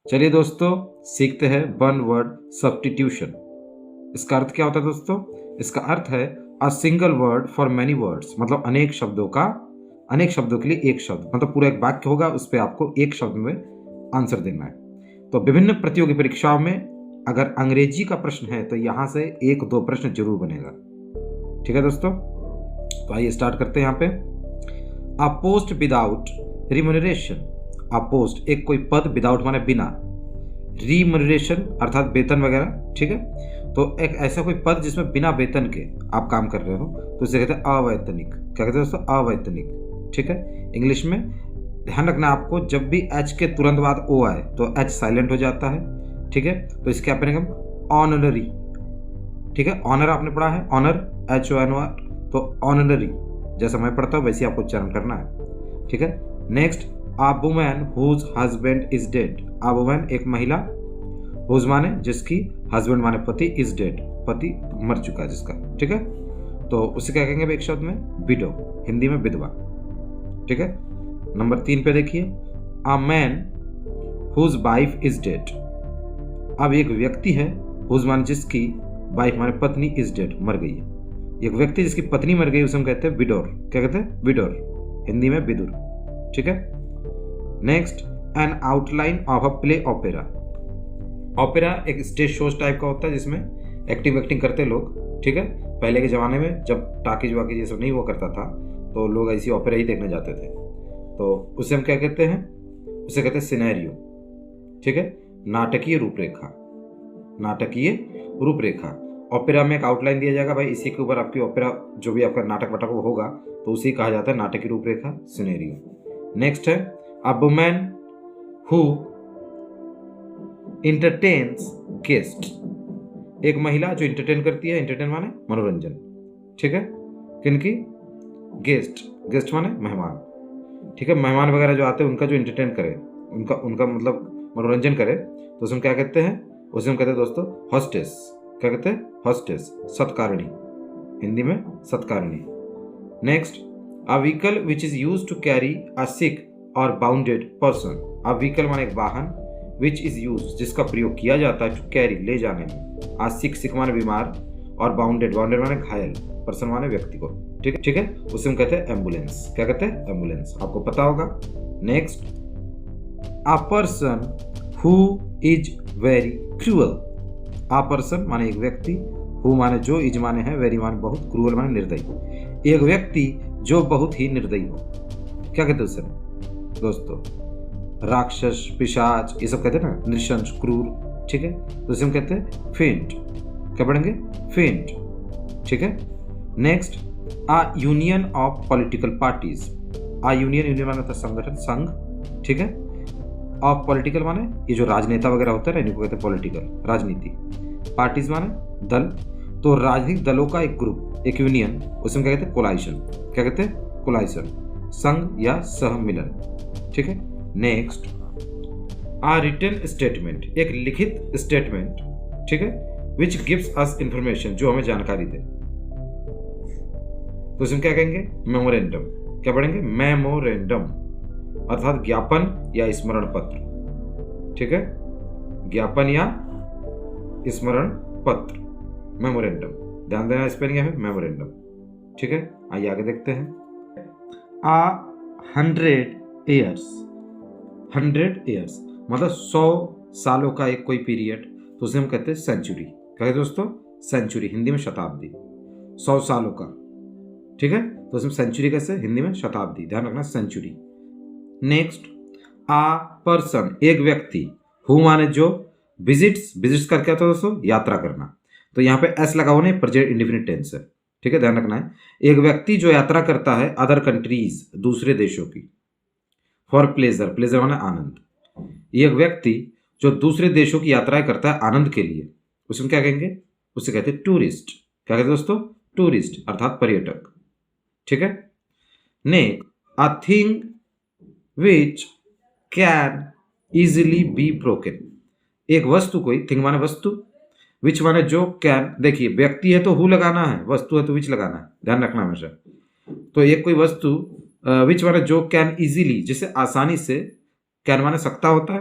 चलिए दोस्तों, सीखते हैं वन वर्ड सब्स्टिट्यूशन। इसका अर्थ क्या होता है दोस्तों? इसका अर्थ है a single word for many words, मतलब अनेक शब्दों के लिए एक शब्द, मतलब पूरा एक वाक्य होगा, उस पर आपको एक शब्द में आंसर देना है। तो विभिन्न प्रतियोगी परीक्षाओं में अगर अंग्रेजी का प्रश्न है तो यहाँ से एक दो प्रश्न जरूर बनेगा। ठीक है दोस्तों, तो आइए स्टार्ट करते हैं। यहाँ पे अ पोस्ट विदाउट रिम्यूनरेशन। अ पोस्ट एक कोई पद, विदाउट माने बिना, रिम्यूनरेशन अर्थात वेतन वगैरह। ठीक है, तो एक ऐसा कोई पद जिसमें बिना वेतन के आप काम कर रहे हो तो उसे कहते हैं अवैतनिक। क्या कहते हैं दोस्तों? अवैतनिक। ठीक है, इंग्लिश में ध्यान रखना आपको, जब भी एच के तुरंत बाद ओ आए तो एच साइलेंट हो जाता है। ठीक है, तो इसके आप पढ़ेंगे ऑनररी। ठीक है, ऑनर आपने पढ़ा है, ऑनर HONOR, तो ऑनररी जैसा मैं पढ़ता हूँ वैसे आपको उच्चारण करना है। ठीक है, next a woman whose husband is dead. A woman एक महिला, हुज माने जिसकी, हस्बैंड माने पति, इज डेड पति मर चुका है जिसका। ठीक है, तो उसे क्या कहेंगे एक शब्द में? विडो, हिंदी में विधवा। ठीक है, नंबर 3 पे देखिए, a man whose wife is dead. अब एक व्यक्ति है, हुज माने जिसकी, वाइफ माने पत्नी, इज डेड मर गई है। एक व्यक्ति जिसकी पत्नी मर गई उसे हम कहते हैं विडोर। क्या कहते हैं? विडोर, हिंदी में विदुर। ठीक है, next N outline of a play opera. Opera एक स्टेज शोज टाइप का होता है जिसमें एक्टिंग करते लोग। ठीक है, पहले के ज़माने में जब टाकीज वाकीज ये सब नहीं हुआ करता था तो लोग ऐसी ओपेरा ही देखने जाते थे, तो उसे हम क्या कहते हैं? उसे कहते हैं सिनेरियो। ठीक है, नाटकीय रूपरेखा, नाटकीय रूपरेखा। ओपेरा में एक आउटलाइन दिया जाएगा, भाई इसी के ऊपर आपकी ओपेरा जो भी आपका नाटक वाटक होगा तो उसे कहा जाता है नाटकीय रूपरेखा, सिनेरियो। नेक्स्ट है a woman who entertains guest. एक महिला जो इंटरटेन करती है, इंटरटेन माने मनोरंजन। ठीक है, किनकी? गेस्ट, गेस्ट माने मेहमान। ठीक है, मेहमान वगैरह जो आते हैं उनका जो इंटरटेन करे, उनका उनका मतलब मनोरंजन करे, तो उसमें क्या कहते हैं? उसे हम कहते हैं दोस्तों हॉस्टेस। क्या कहते हैं? हॉस्टेस, सत्कारिणी, हिंदी में सत्कारिणी। Next a vehicle which is use to carry a sick or bounded person. A vehicle माने एक वाहन, विच इज यूज जिसका प्रयोग किया जाता है, टू कैरी ले जाने में, आ सिक, सिक माने बीमार, और बाउंडेड, बाउंडेड माने घायल, पर्सन माने व्यक्ति को। ठीक है, उसे हम कहते हैं एम्बुलेंस। क्या कहते हैं? एम्बुलेंस, आपको पता होगा। Next a person who is very cruel. Uh person माने एक व्यक्ति, हु माने जो, इज माने है, वेरी माने बहुत, क्रूअल माने निर्दयी। एक व्यक्ति जो बहुत ही निर्दयी हो। क्या कहते हैं उसे दोस्तों? राक्षस, पिशाच, ये सब कहते हैं ना, नृशंस, क्रूर। ठीक है, तो इसे हम कहते हैं फेंट। क्या पढ़ेंगे? फेंट। ठीक है, next a union of political parties. A union, union माने होता है संगठन, संघ। ठीक है, ऑफ पॉलिटिकल माने ये जो राजनेता वगैरह होता है ना, इनको कहते हैं पॉलिटिकल, राजनीति। पार्टीज माने दल, तो राजनीतिक दलों का एक ग्रुप, एक यूनियन, उसमें क्या कहते हैं? कोलाइशन। क्या कहते हैं? कोलाइशन, संघ या सहमिलन। ठीक है, नेक्स्ट आ रिटन स्टेटमेंट, एक लिखित स्टेटमेंट। ठीक है, विच गिव्स अस इंफॉर्मेशन, जो हमें जानकारी दे, तो इसमें क्या कहेंगे? मेमोरेंडम। क्या पढ़ेंगे? मेमोरेंडम, अर्थात ज्ञापन या स्मरण पत्र। ठीक है, ज्ञापन या स्मरण पत्र, मेमोरेंडम। ध्यान देना स्पेलिंग है मेमोरेंडम। ठीक है, आइए आगे देखते हैं। आ 100 ईयर्स, 100 ईयर्स मतलब 100 सालों का एक कोई पीरियड, तो उसे हम कहते हैं सेंचुरी। क्या है दोस्तों? सेंचुरी, हिंदी में शताब्दी, 100 सालों का। ठीक है, तो उसमें सेंचुरी कैसे? हिंदी में शताब्दी, ध्यान रखना, सेंचुरी। नेक्स्ट आ पर्सन, एक व्यक्ति, हु माने जो, विजिट्स, विजिट्स का क्या होता है दोस्तों? यात्रा करना, तो यहाँ पे एस लगा हुआ नहीं, प्रेजेंट इंडेफिनिट टेंस है। ठीक है, ध्यान रखना है, एक व्यक्ति जो यात्रा करता है अदर कंट्रीज, दूसरे देशों की, फॉर प्लेजर, प्लेजर माने आनंद। एक व्यक्ति जो दूसरे देशों की यात्राएं करता है आनंद के लिए, उसमें क्या कहेंगे? उसे कहते हैं टूरिस्ट। क्या कहते हैं दोस्तों? टूरिस्ट अर्थात पर्यटक। ठीक है, next a thing which can easily be broken. एक वस्तु, कोई, थिंग माने वस्तु, विच माने जो, कैन, देखिए व्यक्ति है तो हु लगाना है, वस्तु है तो विच लगाना है, ध्यान रखना हमेशा। तो एक कोई वस्तु, विच माने जो, कैन इजीली जिसे आसानी से, कैन माने सकता होता है,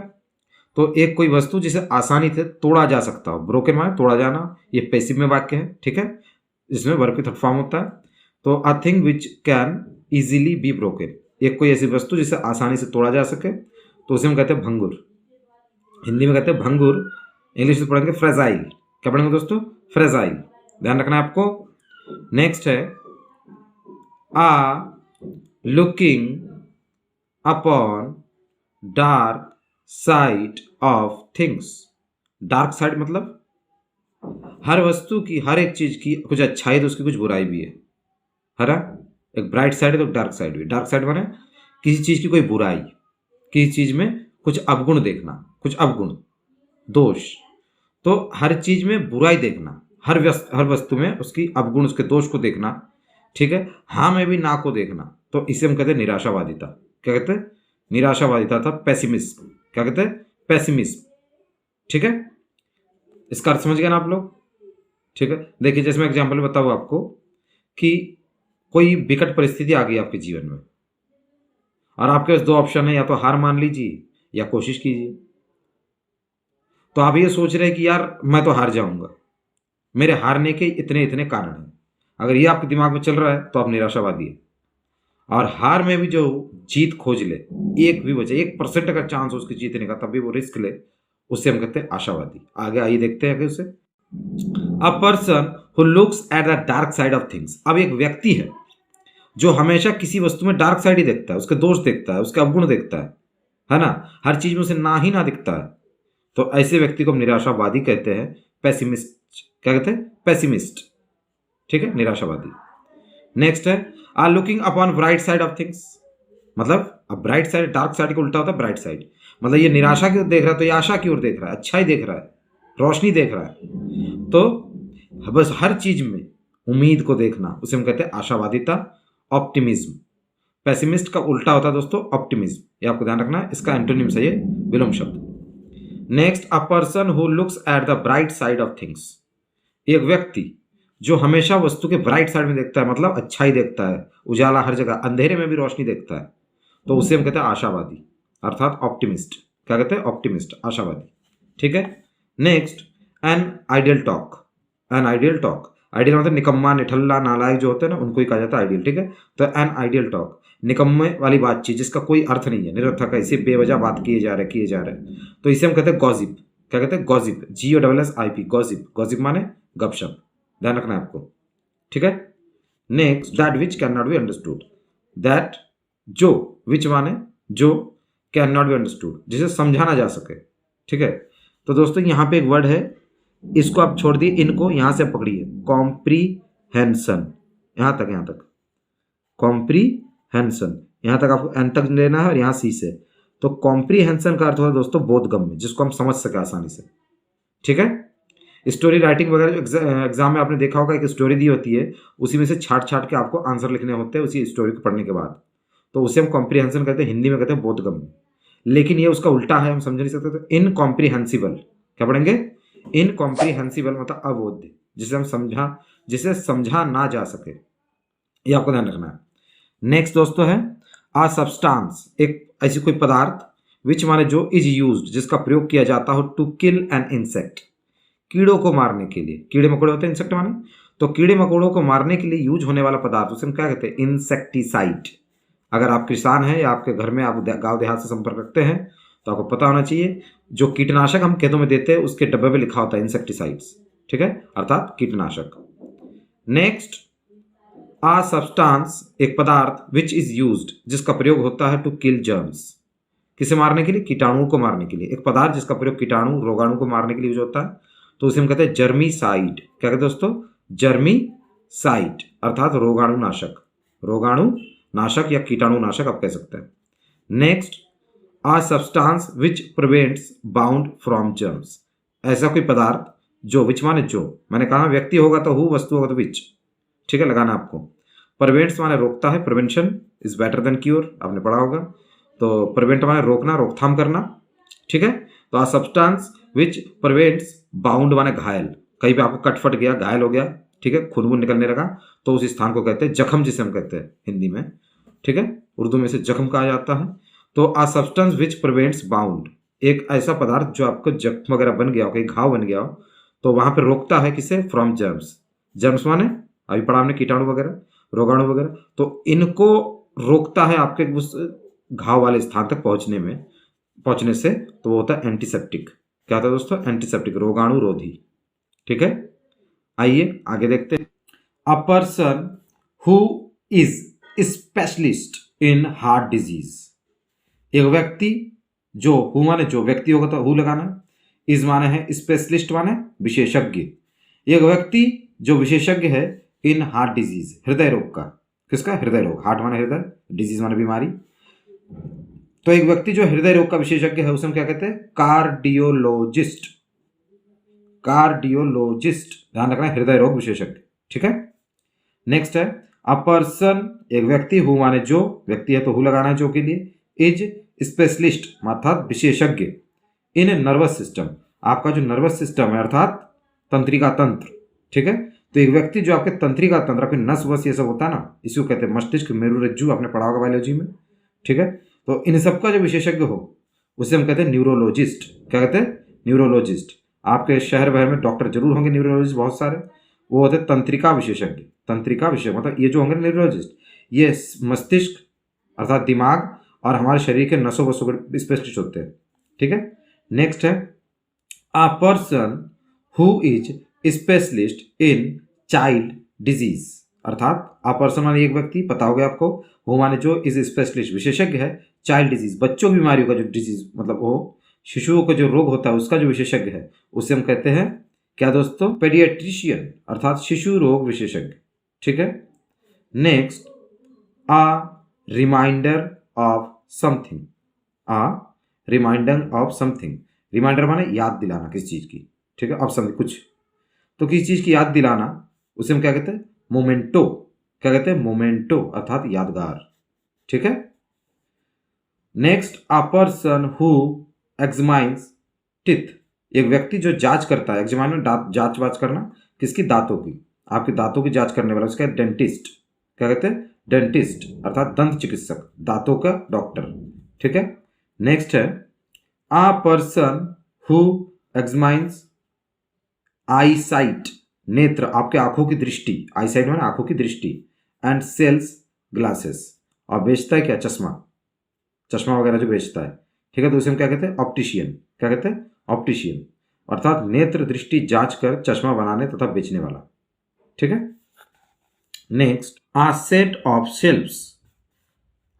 तो एक कोई वस्तु जिसे आसानी से तोड़ा जा सकता हो, ब्रोकन माने तोड़ा जाना, ये पैसिव में वाक्य है, ठीक है, इसमें वर्ब की थर्ड फॉर्म होता है। तो a thing which can easily be broken, एक कोई ऐसी वस्तु जिसे आसानी से तोड़ा जा सके, तो उसे हम कहते हैं भंगुर। हिंदी में कहते हैं भंगुर, इंग्लिश में पढ़ेंगे फ्रेजाइल। क्या पढ़ेंगे दोस्तों? फ्रेजाइल, ध्यान रखना है आपको। नेक्स्ट है a looking upon dark side of things. Dark side मतलब हर वस्तु की, हर एक चीज की कुछ अच्छाई तो उसकी कुछ बुराई भी है ना। एक ब्राइट साइड है तो डार्क साइड भी। डार्क साइड माने किसी चीज की कोई बुराई, किसी चीज में कुछ अवगुण देखना, कुछ अवगुण, दोष। तो हर चीज में बुराई देखना, हर वस्तु में उसकी अवगुण, उसके दोष को देखना, ठीक है, हाँ में भी ना को देखना, तो इसे हम कहते हैं निराशावादिता। क्या कहते हैं? निराशावादिता था पेसिमिज्म। क्या कहते हैं? पेसिमिज्म, ठीक है। इसका अर्थ समझ गए ना आप लोग? ठीक है, देखिए जैसे मैं एग्जाम्पल बताऊँ आपको कि कोई विकट परिस्थिति आ गई आपके जीवन में और आपके पास दो ऑप्शन है, या तो हार मान लीजिए या कोशिश कीजिए। तो आप ये सोच रहे हैं कि यार मैं तो हार जाऊंगा, मेरे हारने के इतने इतने कारण हैं। अगर ये आपके दिमाग में चल रहा है तो आप निराशावादी है। और हार में भी जो जीत खोज ले, एक भी वजह 1% का चांस उसकी जीतने का, तब भी वो रिस्क ले, उससे हम कहते हैं आशावादी। आगे आइए देखते हैं आगे उसे। अ person who looks at the dark side of things. अब एक व्यक्ति है जो हमेशा किसी वस्तु में डार्क साइड ही देखता है, उसके दोष देखता है, उसके अवगुण देखता है ना, हर चीज में उसे ना ही ना दिखता है, तो ऐसे व्यक्ति को हम निराशावादी कहते हैं, पेसिमिस्ट। क्या कहते हैं? पेसिमिस्ट, ठीक है, निराशावादी। नेक्स्ट है are looking upon bright side of things. मतलब अब ब्राइट साइड, डार्क साइड को उल्टा होता है ब्राइट साइड। मतलब ये निराशा की ओर देख रहा है तो ये आशा की ओर देख रहा है, अच्छा ही देख रहा है, रोशनी देख रहा है। तो बस हर चीज में उम्मीद को देखना, उसे हम कहते हैं आशावादिता, ऑप्टिमिज्म। पेसिमिस्ट का उल्टा होता है दोस्तों ऑप्टिमिज्म, ये आपको ध्यान रखना है। इसका एंटोनिम्स है ये विलोम शब्द। Next a person who looks at the bright side of things. एक व्यक्ति जो हमेशा वस्तु के ब्राइट साइड में देखता है, मतलब अच्छा ही देखता है, उजाला हर जगह, अंधेरे में भी रोशनी देखता है, तो उसे हम कहते हैं आशावादी, अर्थात ऑप्टिमिस्ट। क्या कहते हैं? ऑप्टिमिस्ट, आशावादी, ठीक है। Next an ideal talk. An ideal talk, ideal मतलब निकम्मा, निठल्ला, नालायक जो होते हैं ना, उनको ही कहा जाता है आइडियल, ठीक है। तो एन आइडियल टॉक, निकम्मे वाली बातचीत जिसका कोई अर्थ नहीं है, निरर्थक है, इसे बेवजह बात किए जा रहे, तो इसे हम कहते हैं गॉसिप। क्या कहते हैं? Gossip, GOSSIP, gossip. गॉसिप माने गपशप, ध्यान रखना है आपको, ठीक है। Next that which can not be understood. That, जो, विच माने जो, कैन नॉट बी अंडरस्टूड, जिसे समझा ना जा सके, ठीक है। तो दोस्तों यहाँ पे एक वर्ड है, इसको आप छोड़ दिए, इनको यहां से पकड़िए, कॉम्प्रीहेंशन। यहां तक कॉम्प्रीहेंशन, यहां तक आपको एन तक लेना है और यहां सी से। तो कॉम्प्रीहेंशन का अर्थ होता है दोस्तों बोधगम्य, जिसको हम समझ सके आसानी से, ठीक है। स्टोरी राइटिंग वगैरह एग्जाम में आपने देखा होगा, एक स्टोरी दी होती है, उसी में से छाट के आपको आंसर लिखने होते हैं उसी स्टोरी को पढ़ने के बाद, तो उसे हम कॉम्प्रीहेंशन कहते हैं, हिंदी में कहते हैं बोधगम्य। लेकिन ये उसका उल्टा है, हम समझ नहीं सकते, तो इनकॉम्प्रीहेंसिबल। क्या पढ़ेंगे? इनकॉम्प्रीहेंसिबल मतलब अबोध्य, जिसे समझा ना जा सके, ये आपको ध्यान रखना है। नेक्स्ट दोस्तों है आ सब्सटेंस, एक ऐसी कोई पदार्थ, विच माने जो, इज यूज्ड जिसका प्रयोग किया जाता हो, टू किल एन इंसेक्ट, कीड़ों को मारने के लिए। कीड़े मकोड़े होते हैं इंसेक्ट माने, तो कीड़े मकोड़ों को मारने के लिए यूज होने वाला पदार्थ, उसे हम क्या कहते हैं? इंसेक्टिसाइड। अगर आप किसान हैं या आपके घर में आप गांव देहात से संपर्क रखते हैं तो आपको पता होना चाहिए, जो कीटनाशक हम खेतों में देते हैं उसके डब्बे पे लिखा होता है इंसेक्टिसाइड्स, ठीक है, अर्थात कीटनाशक। नेक्स्ट आ सब्सटेंस, एक पदार्थ, विच इज यूज्ड जिसका प्रयोग होता है, टू किल जर्म्स, किसे मारने के लिए? कीटाणुओं को मारने के लिए। एक पदार्थ जिसका प्रयोग कीटाणु, रोगाणु को मारने के लिए यूज होता है, तो उसे हम कहते हैं जर्मीसाइड। क्या कहते हैं दोस्तों? जर्मीसाइड, अर्थात रोगाणुनाशक, रोगाणुनाशक या कीटाणुनाशक आप कह सकते हैं। Next a substance which prevents bound from germs, ऐसा कोई पदार्थ जो, विच माने जो, मैंने कहा व्यक्ति होगा तो हु, वस्तु होगा तो विच, ठीक है, लगाना आपको। प्रिवेंट्स माने रोकता है, prevention is better than cure, आपने पढ़ा होगा। तो प्रिवेंट माने रोकना, रोकथाम करना, ठीक है। तो आ सब्सटेंस विच प्रिवेंट्स बाउंड माने घायल, कहीं पे आपको कट फट गया, घायल हो गया, ठीक है, खून वून निकलने लगा, तो उस स्थान को कहते हैं जख्म, जिसे हम कहते हैं हिंदी में, ठीक है, उर्दू में से जख्म कहा जाता है। तो आ सब्सटेंस विच प्रिवेंट्स बाउंड, एक ऐसा पदार्थ जो आपको जख्म वगैरह बन गया हो, कहीं घाव बन गया हो, तो वहां पर रोकता है किसे? From germs. जर्म्स माने अभी पढ़ा हमने कीटाणु वगैरह, रोगाणु वगैरह, तो इनको रोकता है आपके उस घाव वाले स्थान तक पहुंचने से, तो वो होता है एंटीसेप्टिक। क्या होता है दोस्तों? एंटीसेप्टिक, रोगाणु रोधी। ठीक है, आइए आगे देखते हैं। अ person who is specialist in heart disease. एक व्यक्ति जो, हु माने जो, व्यक्ति होगा तो हु लगाना है, इज माने है स्पेशलिस्ट माने विशेषज्ञ। एक व्यक्ति जो विशेषज्ञ है इन हार्ट डिजीज, हृदय रोग का। किसका? हृदय रोग। हार्ट माने हृदय, डिजीज माने बीमारी। तो एक व्यक्ति जो हृदय रोग का विशेषज्ञ है उसे हम क्या कहते हैं? कार्डियोलॉजिस्ट। कार्डियोलॉजिस्ट, ध्यान रखना, हृदय रोग विशेषज्ञ। ठीक है, नेक्स्ट है अ पर्सन, एक व्यक्ति, हु माने जो, व्यक्ति है तो हु लगाना है जो के लिए, इज स्पेशलिस्ट अर्थात विशेषज्ञ इन नर्वस सिस्टम, आपका जो नर्वस सिस्टम है अर्थात तंत्रिका तंत्र। ठीक है, तो एक व्यक्ति जो आपके तंत्रिका तंत्र, आपके नस वस ये सब होता है ना, इसी को कहते हैं मस्तिष्क, मेरुरज्जु, आपने पढ़ा होगा बायोलॉजी में। ठीक है, तो इन सबका जो विशेषज्ञ हो उसे हम कहते हैं न्यूरोलॉजिस्ट। क्या कहते हैं? न्यूरोलॉजिस्ट। आपके शहर भर में डॉक्टर जरूर होंगे न्यूरोलॉजिस्ट बहुत सारे, वो होते हैं तंत्रिका विशेषज्ञ। तंत्रिका विशेषज्ञ मतलब ये जो होंगे न्यूरोलॉजिस्ट, ये मस्तिष्क अर्थात दिमाग और हमारे शरीर के नसों वसों के स्पेशलिस्ट होते हैं। ठीक है, नेक्स्ट है a person who is specialist in child disease, अर्थात अ पर्सन माने एक व्यक्ति, पता हो गया आपको, हु माने जो, इज स्पेशलिस्ट विशेषज्ञ है, चाइल्ड डिजीज बच्चों की बीमारियों का जो डिजीज मतलब वो शिशुओं का जो रोग होता है उसका जो विशेषज्ञ है उसे हम कहते हैं क्या दोस्तों? पेडियाट्रिशियन अर्थात शिशु रोग विशेषज्ञ। ठीक है, next a reminder of something. A reminder of something, reminder माने याद दिलाना किसी चीज की। ठीक है, ऑफ समथिंग कुछ, तो किसी चीज की याद दिलाना उसे हम क्या कहते हैं? मोमेंटो। क्या कहते हैं? मोमेंटो अर्थात यादगार। ठीक है, next a person who examines teeth, एक व्यक्ति जो जांच करता है, एग्जामाइन में जांच वाच करना, किसकी? दांतों की। आपके दांतों की जांच करने वाला उसका डेंटिस्ट। क्या कहते हैं? डेंटिस्ट अर्थात दंत चिकित्सक, दांतों का डॉक्टर। ठीक है, नेक्स्ट है a person who examines eyesight, नेत्र आपके आंखों की दृष्टि, आई साइट माने आंखों की दृष्टि, एंड सेल्स ग्लासेस, और बेचता है क्या? चश्मा, चश्मा वगैरह जो बेचता है। ठीक है, तो उसे हम क्या कहते हैं? ऑप्टिशियन। क्या कहते हैं? ऑप्टिशियन अर्थात नेत्र दृष्टि जांच कर चश्मा बनाने तथा बेचने वाला। ठीक है, next a set of shelves.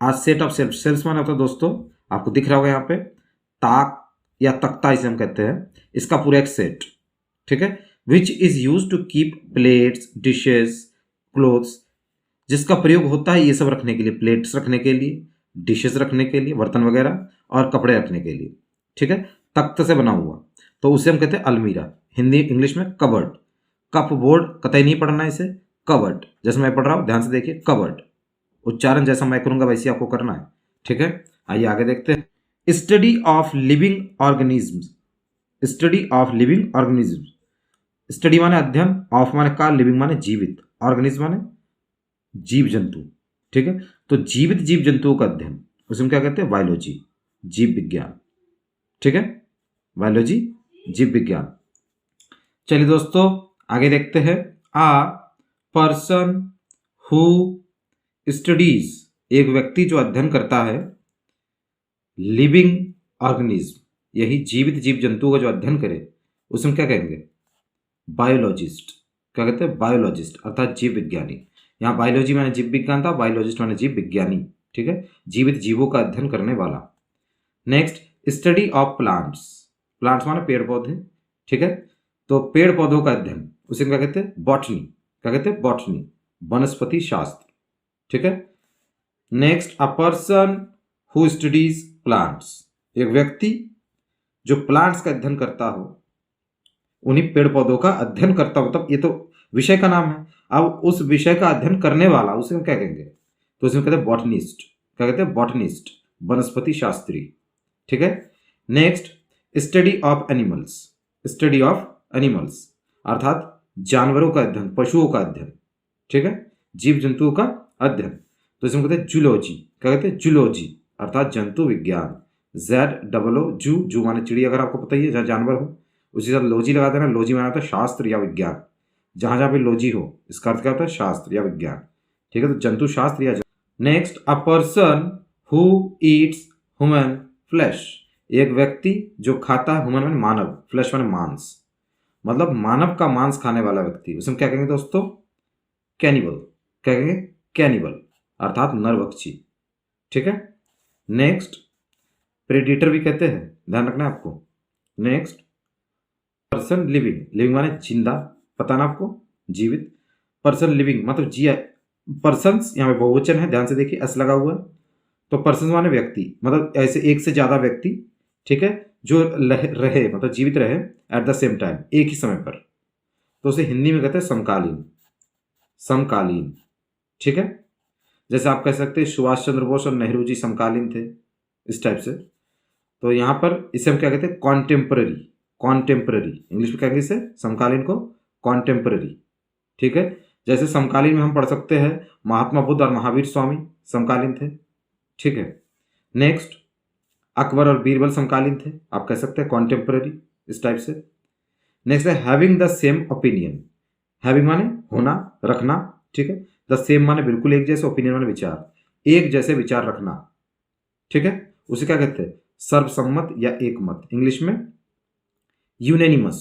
A set of shelf, shelves माने होता है दोस्तों, आपको दिख रहा होगा यहाँ पे, ताक या तख्ता इसे हम कहते हैं, इसका पूरा एक सेट। ठीक है, which is use to keep plates, dishes, clothes, जिसका प्रयोग होता है ये सब रखने के लिए, प्लेट्स रखने के लिए, डिशेस रखने के लिए, बर्तन वगैरह, और कपड़े रखने के लिए। ठीक है, तख्त से बना हुआ, तो उसे हम कहते हैं अलमीरा, हिंदी इंग्लिश में कबर्ड। कप बोर्ड कतई नहीं पढ़ना इसे, कबर्ड, जैसे मैं पढ़ रहा हूं ध्यान से देखिए, कबर्ड, उच्चारण जैसा मैं करूंगा वैसे आपको करना है। ठीक है, आइए आगे देखते हैं। Study of living organisms, study of living organism, study माने अध्ययन, ऑफ माने का, लिविंग माने जीवित, ऑर्गेनिज्म माने जीव जंतु। ठीक है, तो जीवित जीव जंतुओं का अध्ययन उसे हम क्या कहते हैं? बायोलॉजी, जीव विज्ञान। ठीक है, बायोलॉजी, जीव विज्ञान। चलिए दोस्तों आगे देखते हैं। आ पर्सन हु स्टडीज, एक व्यक्ति जो अध्ययन करता है, लिविंग ऑर्गेनिज्म, यही जीवित जीव जंतुओं का जो अध्ययन करे उसे हम क्या कहेंगे? बायोलॉजिस्ट। क्या कहते हैं? बायोलॉजिस्ट अर्थात जीव विज्ञानी। यहाँ बायोलॉजी माने जीव विज्ञान था, बायोलॉजिस्ट माने जीव विज्ञानी। ठीक है, जीवित जीवों का अध्ययन करने वाला। Next study of plants, plants माने पेड़ पौधे। ठीक है, तो पेड़ पौधों का अध्ययन उसे क्या कहते हैं? बॉटनी। क्या कहते हैं? बॉटनी, वनस्पति शास्त्र। ठीक है, next a person who studies plants, एक व्यक्ति जो प्लांट्स का अध्ययन करता हो, उन्हीं पेड़ पौधों का अध्ययन करता हो, मतलब ये तो विषय का नाम है। अब उस विषय का अध्ययन करने वाला उसे हम क्या कहेंगे? तो उसे कहते हैं बॉटनिस्ट। क्या कहते हैं? बॉटनिस्ट, वनस्पति शास्त्री। ठीक है, next study of animals, study of animals अर्थात जानवरों का अध्ययन, पशुओं का अध्ययन। ठीक है, जीव जंतुओं का अध्ययन, तो इसे हम कहते हैं जूलॉजी। क्या कहते हैं? जूलॉजी अर्थात जंतु विज्ञान, ZOO जू, जू माने चिड़िया, अगर आपको पता ही है, जहाँ जानवर हो। उसी साथ लॉजी लगा देना, लॉजी माना होता है शास्त्र या विज्ञान। जहाँ जहाँ पे लॉजी हो इसका अर्थ क्या होता है? शास्त्र या विज्ञान। ठीक है, तो जंतु शास्त्र या next, a person who Yeats human flesh, एक व्यक्ति जो खाता है, ह्यूमन माने मानव, फ्लैश माने मांस, मतलब मानव का मांस खाने वाला व्यक्ति, उसे हम क्या कहेंगे दोस्तों? कैनिबल। क्या कहेंगे? कैनिबल, अर्थात नरभक्षी। ठीक है। नेक्स्ट, प्रेडिटर भी कहते हैं, ध्यान रखना है आपको। नेक्स्ट, पर्सन लिविंग, लिविंग माने जिंदा, पता ना आपको? जीवित। पर्सन लिविंग मतलब जिया, पर्सन्स यहाँ पे बहुवचन है, ध्यान से देखिए, एस लगा हुआ है। तो पर्सन माने व्यक्ति, मतलब ऐसे एक से ज्यादा व्यक्ति, ठीक है, जो रहे मतलब जीवित रहे एट द सेम टाइम, एक ही समय पर, तो उसे हिंदी में कहते हैं समकालीन। समकालीन। ठीक है, जैसे आप कह सकते हैं सुभाष चंद्र बोस और नेहरू जी समकालीन थे, इस टाइप से। तो यहां पर इसे हम क्या कहते हैं? कॉन्टेम्पररी। कॉन्टेम्पररी इंग्लिश में कहेंगे इसे, समकालीन को कॉन्टेम्पररी। ठीक है, जैसे समकालीन में हम पढ़ सकते हैं महात्मा बुद्ध और महावीर स्वामी समकालीन थे। ठीक है। नेक्स्ट, अकबर और बीरबल समकालीन थे, आप कह सकते हैं कॉन्टेम्पररी, इस टाइप से। नेक्स्ट है having the same opinion. Having माने होना, रखना। ठीक है, द सेम माने बिल्कुल एक जैसे, ओपिनियन माने विचार, एक जैसे विचार रखना। ठीक है, उसे क्या कहते हैं? सर्वसम्मत या एकमत, इंग्लिश में यूनेनिमस।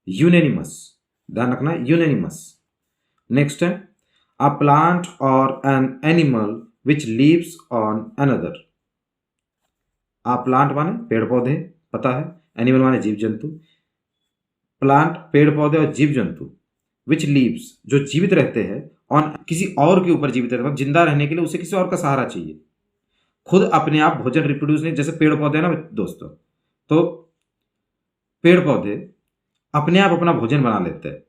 यूनेनिमस, ध्यान रखना, यूनेनिमस। नेक्स्ट है अ प्लांट और an animal which lives on another. A plant माने पेड़ पौधे, पता है। एनिमल माने जीव जंतु। प्लांट पेड़ पौधे और जीव जंतु, विच लीव्स जो जीवित रहते हैं, ऑन किसी और के ऊपर जीवित रहते हैं, मतलब जिंदा रहने के लिए उसे किसी और का सहारा चाहिए, खुद अपने आप भोजन रिप्रोड्यूस नहीं। जैसे पेड़ पौधे ना दोस्तों, तो पेड़ पौधे अपने आप अपना भोजन बना लेते हैं,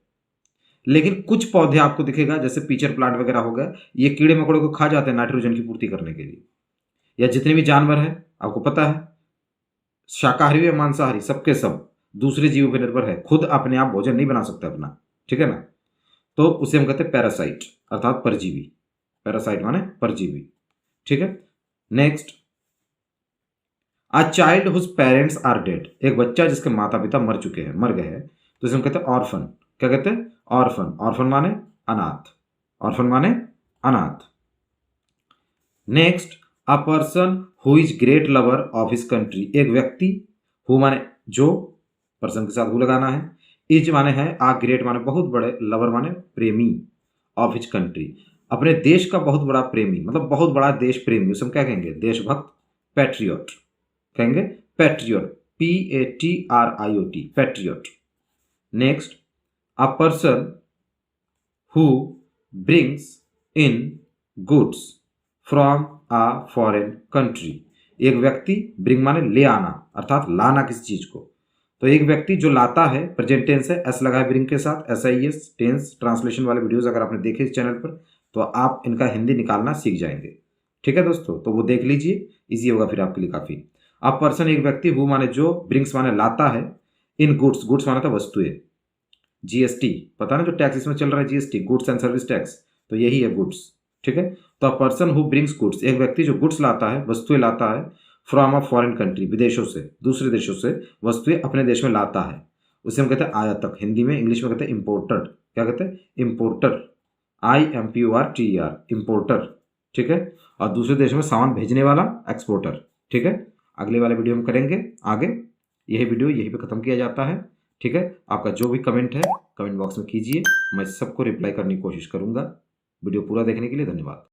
लेकिन कुछ पौधे आपको दिखेगा, जैसे पीचर प्लांट वगैरह हो गए, ये कीड़े मकोड़े को खा जाते हैं नाइट्रोजन की पूर्ति करने के लिए। या जितने भी जानवर हैं आपको पता है, शाकाहारी या मांसाहारी, सबके सब दूसरे जीवों पर निर्भर है, खुद अपने आप भोजन नहीं बना सकते अपना। ठीक है ना, तो उसे हम कहते हैं पैरासाइट, अर्थात परजीवी। पैरासाइट माने परजीवी। ठीक है। Next, a child whose parents are dead, एक बच्चा जिसके माता पिता मर चुके हैं, मर गए हैं, तो इसे हम कहते हैं ऑर्फन। क्या कहते हैं? ऑर्फन। ऑर्फन माने अनाथ। ऑर्फन माने अनाथ। Next, a person who is great lover of his country, एक व्यक्ति, हु माने जो, पर्सन के साथ हु लगाना है, इज माने है, आ ग्रेट माने बहुत बड़े, लवर माने प्रेमी, ऑफ हिज कंट्री, अपने देश का बहुत बड़ा प्रेमी, मतलब बहुत बड़ा देश प्रेमी, उसे हम क्या कहेंगे? देशभक्त, पैट्रियट कहेंगे। Patriot, PATRIOT, patriot. Next, a person who brings in goods from a foreign country, एक व्यक्ति, ब्रिंग माने ले आना, अर्थात लाना किसी चीज को, तो एक व्यक्ति जो लाता है, प्रेजेंट टेंस है, एस लगा है ब्रिंग के साथ, SIS टेंस ट्रांसलेशन वाले वीडियोस अगर आपने देखे इस चैनल पर, तो आप इनका हिंदी निकालना सीख जाएंगे। ठीक है दोस्तों, तो वो देख लीजिए, इजी होगा फिर आपके लिए काफी। अब पर्सन एक व्यक्ति, हु माने जो, ब्रिंग्स माने लाता है, इन गुड्स, गुड्स माने था वस्तुएं, GST पता ना, जो टैक्स इसमें चल रहा है GST, goods and service tax, तो यही है गुड्स। ठीक है, तो अ पर्सन हु ब्रिंग्स गुड्स, एक व्यक्ति जो गुड्स लाता है, वस्तुएं लाता है, फ्रॉम अ फॉरेन कंट्री, विदेशों से, दूसरे देशों से वस्तुएं अपने देश में लाता है, उसे हम कहते हैं आयातक, हिंदी में, इंग्लिश में कहते हैं इम्पोर्टर। क्या कहते हैं? Importer, IMPORTER, importer. ठीक है, और दूसरे देश में सामान भेजने वाला एक्सपोर्टर। ठीक है, अगले वाले वीडियो में करेंगे आगे। यही वीडियो यहीं पे खत्म किया जाता है। ठीक है, आपका जो भी कमेंट है कमेंट बॉक्स में कीजिए, मैं सबको रिप्लाई करने की कोशिश करूंगा। वीडियो पूरा देखने के लिए धन्यवाद।